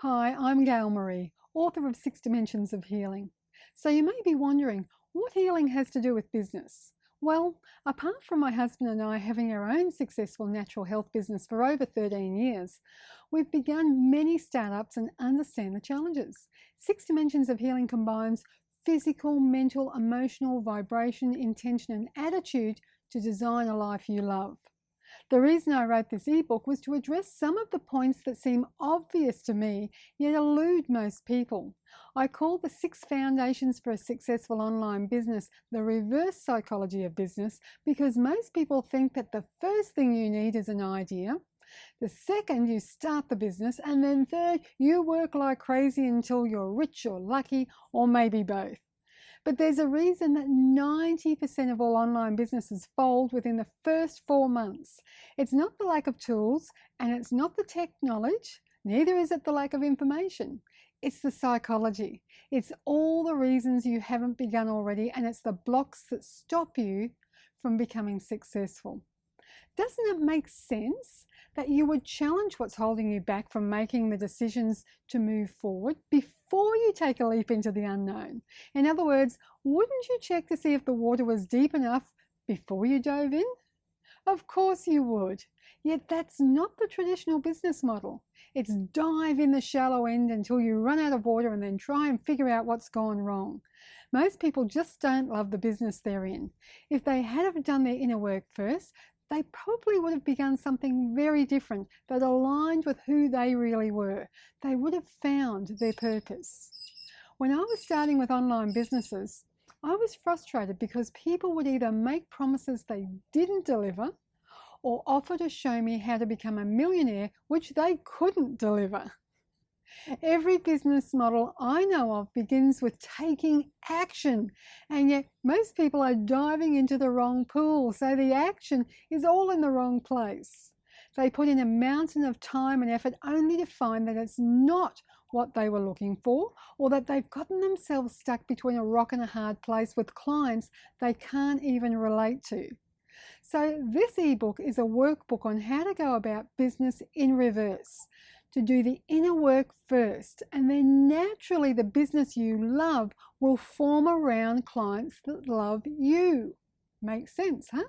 Hi, I'm Gail Marie, author of Six Dimensions of Healing. So you may be wondering, what healing has to do with business? Well, apart from my husband and I having our own successful natural health business for over 13 years, we've begun many startups and understand the challenges. Six Dimensions of Healing combines physical, mental, emotional, vibration, intention, and attitude to design a life you love. The reason I wrote this ebook was to address some of the points that seem obvious to me, yet elude most people. I call the 6 foundations for a successful online business the reverse psychology of business because most people think that the first thing you need is an idea. The second, you start the business, and then third, you work like crazy until you're rich or lucky, or maybe both. But there's a reason that 90% of all online businesses fold within the first 4 months. It's not the lack of tools, and it's not the tech knowledge, neither is it the lack of information. It's the psychology. It's all the reasons you haven't begun already, and it's the blocks that stop you from becoming successful. Doesn't it make sense that you would challenge what's holding you back from making the decisions to move forward before you take a leap into the unknown? In other words, wouldn't you check to see if the water was deep enough before you dove in? Of course you would. Yet that's not the traditional business model. It's dive in the shallow end until you run out of water and then try and figure out what's gone wrong. Most people just don't love the business they're in. If they had done their inner work first, they probably would have begun something very different that aligned with who they really were. They would have found their purpose. When I was starting with online businesses, I was frustrated because people would either make promises they didn't deliver or offer to show me how to become a millionaire, which they couldn't deliver. Every business model I know of begins with taking action, and yet most people are diving into the wrong pool, so the action is all in the wrong place. They put in a mountain of time and effort only to find that it's not what they were looking for, or that they've gotten themselves stuck between a rock and a hard place with clients they can't even relate to. So this ebook is a workbook on how to go about business in reverse, to do the inner work first, and then naturally the business you love will form around clients that love you. Makes sense, huh?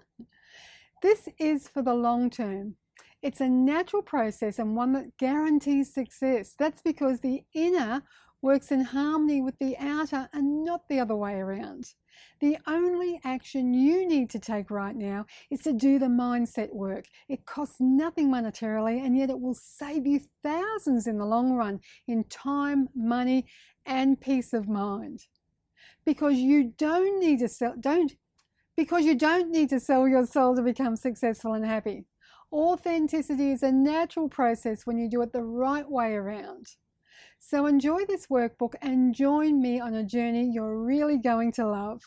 This is for the long term. It's a natural process and one that guarantees success. That's because the inner works in harmony with the outer and not the other way around. The only action you need to take right now is to do the mindset work. It costs nothing monetarily, and yet it will save you thousands in the long run in time, money, and peace of mind. Because you don't need to sell your soul to become successful and happy. Authenticity is a natural process when you do it the right way around. So enjoy this workbook and join me on a journey you're really going to love.